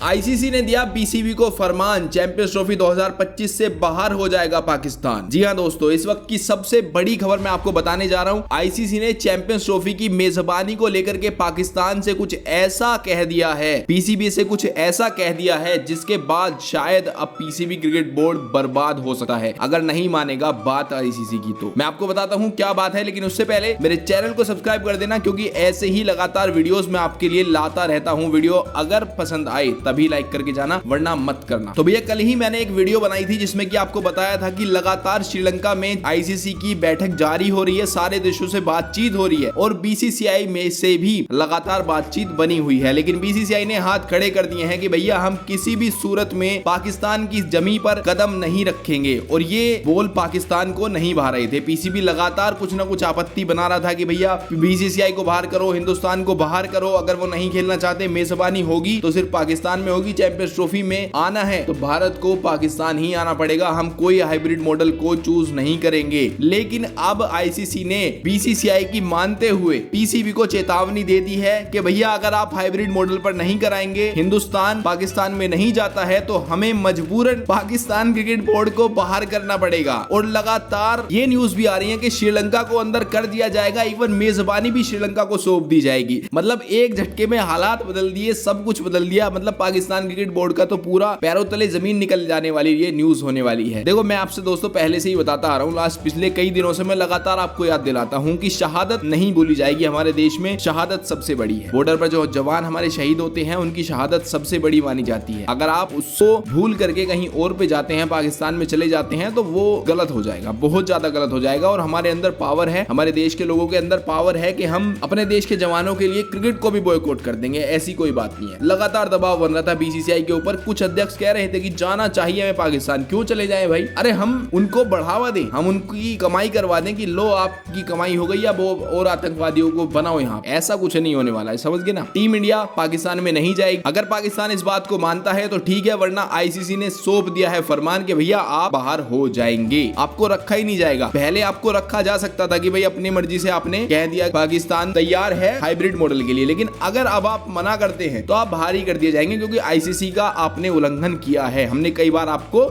ICC ने दिया PCB को फरमान, चैंपियंस ट्रॉफी 2025 से बाहर हो जाएगा पाकिस्तान। जी हां दोस्तों, इस वक्त की सबसे बड़ी खबर मैं आपको बताने जा रहा हूं। आईसीसी ने चैंपियंस ट्रॉफी की मेजबानी को लेकर के पाकिस्तान से कुछ ऐसा कह दिया है, पीसीबी से कुछ ऐसा कह दिया है जिसके बाद शायद अब पीसीबी क्रिकेट बोर्ड बर्बाद हो सकता है अगर नहीं मानेगा बात आईसीसी की। तो मैं आपको बताता हूं क्या बात है, लेकिन उससे पहले मेरे चैनल को सब्सक्राइब कर देना, क्योंकि ऐसे ही लगातार वीडियोस मैं आपके लिए लाता रहता हूं। वीडियो अगर पसंद आए तभी लाइक करके जाना, वरना मत करना। तो भैया कल ही मैंने एक वीडियो बनाई थी जिसमें कि आपको बताया था कि लगातार श्रीलंका में आईसीसी की बैठक जारी हो रही है, सारे देशों से बातचीत हो रही है और बीसीसीआई में से भी लगातार बातचीत बनी हुई है। लेकिन बीसीसीआई ने हाथ खड़े कर दिए हैं कि भैया हम किसी भी सूरत में पाकिस्तान की जमीन पर कदम नहीं रखेंगे, और ये बोल पाकिस्तान को नहीं भा रहे थे। पीसीबी लगातार कुछ ना कुछ आपत्ति बना रहा था कि भैया बीसीसीआई को बाहर करो, हिंदुस्तान को बाहर करो, अगर वो नहीं खेलना चाहते मेजबानी होगी तो सिर्फ पाकिस्तान में होगी। चैंपियंस ट्रॉफी में आना है तो भारत को पाकिस्तान ही आना पड़ेगा, हम कोई हाइब्रिड मॉडल को चूज नहीं करेंगे। लेकिन अब आईसीसी ने बीसीसीआई की मानते हुए पीसीबी को चेतावनी दे दी है कि भैया अगर आप हाइब्रिड मॉडल पर नहीं कराएंगे, हिंदुस्तान पाकिस्तान में नहीं जाता है तो हमें मजबूरन पाकिस्तान क्रिकेट बोर्ड को बाहर करना पड़ेगा। और लगातार ये न्यूज भी आ रही है कि श्रीलंका को अंदर कर दिया जाएगा, इवन मेजबानी भी श्रीलंका को सौंप दी जाएगी। मतलब एक झटके में हालात बदल दिए, सब कुछ बदल दिया। मतलब पाकिस्तान क्रिकेट बोर्ड का तो पूरा पैरों तले जमीन निकल जाने वाली ये न्यूज होने वाली है। देखो मैं आपसे दोस्तों पहले से ही बताता आ रहा हूँ, लास्ट पिछले कई दिनों से मैं लगातार आपको याद दिलाता हूँ कि शहादत नहीं भूली जाएगी। हमारे देश में शहादत सबसे बड़ी है। बॉर्डर पर जो जवान हमारे शहीद होते हैं उनकी शहादत सबसे बड़ी मानी जाती है। अगर आप उसको भूल करके कहीं और पे जाते हैं, पाकिस्तान में चले जाते हैं, तो वो गलत हो जाएगा, बहुत ज्यादा गलत हो जाएगा। और हमारे अंदर पावर है, हमारे देश के लोगों के अंदर पावर है कि हम अपने देश के जवानों के लिए क्रिकेट को भी बॉयकॉट कर देंगे, ऐसी कोई बात नहीं है। लगातार दबाव बन रहा था बीसीसीआई के ऊपर। कुछ अध्यक्ष कह रहे थे कि जाना चाहिए हमें पाकिस्तान, क्यों चले जाए भाई? अरे हम उनको बढ़ावा दें, हम उनकी कमाई करवा दें कि लो आपकी कमाई हो गई, अब और आतंकवादियों को बनाओ यहाँ। ऐसा कुछ नहीं होने वाला है, समझ गए ना। टीम इंडिया पाकिस्तान में नहीं जाएगी। अगर पाकिस्तान इस बात को मानता है तो ठीक है, वरना आईसीसी ने सौंप दिया है फरमान कि भैया आप बाहर हो जाएंगे, आपको रखा ही नहीं जाएगा। पहले आपको रखा जा सकता था कि भाई अपनी मर्जी से आपने कह दिया पाकिस्तान तैयार है हाइब्रिड मॉडल के लिए, लेकिन अगर अब आप मना करते हैं तो आप बाहर ही कर दिए जाएंगे, क्योंकि आईसीसी का आपने उल्लंघन किया है। हमने कई बार आपको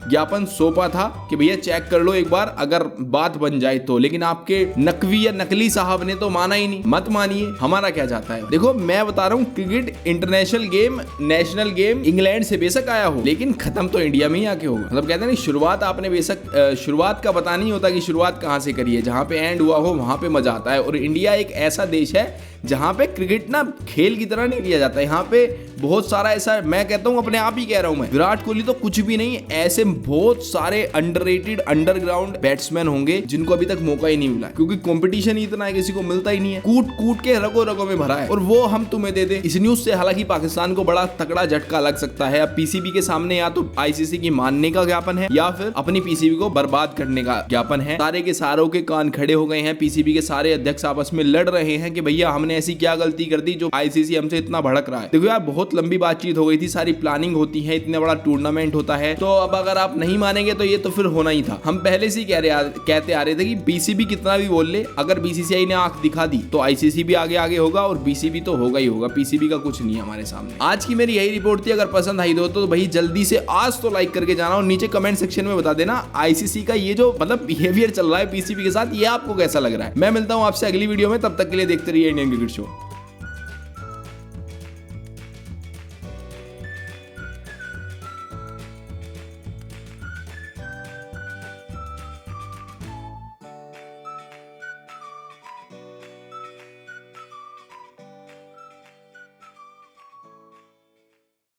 ज्ञापन सौंपा था कि भैया चेक कर लो एक बार, अगर बात बन जाए तो। लेकिन आपके नकवी या नकली साहब ने तो माना ही नहीं। मत मानिए, हमारा क्या जाता है। देखो मैं बता रहा हूँ, cricket international game, national game England से बेशक आया हो, लेकिन खत्म तो इंडिया में ही आके होगा। मतलब कहते हैं ना, शुरुआत आपने बेशक शुरुआत का पता नहीं होता कि शुरुआत कहाँ से करी है। जहाँ पे एंड हुआ हो वहां पे मजा आता है। और इंडिया एक ऐसा देश है जहां पे क्रिकेट ना खेल की तरह नहीं लिया जाता है। यहाँ पे बहुत सारा ऐसा, मैं कहता हूँ, अपने आप ही कह रहा हूं मैं, विराट कोहली तो कुछ भी नहीं, ऐसे बहुत सारे अंडररेटेड अंडरग्राउंड बैट्समैन होंगे जिनको अभी तक मौका ही नहीं मिला, क्योंकि कंपटीशन ही इतना है, किसी को मिलता ही नहीं है। कूट कूट के रगों रगों में भरा है, और वो हम तुम्हें दे दे। इस न्यूज से हालांकि पाकिस्तान को बड़ा तगड़ा झटका लग सकता है। अब पीसीबी के सामने या तो आईसीसी की मानने का ज्ञापन है या फिर अपनी पीसीबी को बर्बाद करने का ज्ञापन है। सारे के सारों के कान खड़े हो गए हैं। पीसीबी के सारे अध्यक्ष आपस में लड़ रहे हैं कि भैया हमने ऐसी क्या गलती कर दी जो आईसीसी हमसे इतना भड़क रहा है। देखो यार, बहुत लंबी बातचीत हो गई थी, सारी प्लानिंग होती है, इतना बड़ा टूर्नामेंट होता है, तो अब अगर आप नहीं मानेंगे तो ये तो फिर होना ही था। हम पहले से ही कहते आ रहे थे कि पीसीबी कितना भी बोल ले, अगर बीसीसीआई ने आंख दिखा दी तो आईसीसी भी आगे आगे होगा, और बीसीबी तो होगा ही होगा। पीसीबी का कुछ नहीं है हमारे सामने। आज की मेरी यही रिपोर्ट थी। अगर पसंद आई तो भाई जल्दी से आज तो लाइक करके जाना, और नीचे कमेंट सेक्शन में बता देना आईसीसी का ये जो मतलब बिहेवियर चल रहा है पीसीबी के साथ, ये आपको कैसा लग रहा है। मैं मिलता हूं आपसे अगली वीडियो में, तब तक के लिए देखते रहिए इंडियन क्रिकेट शो।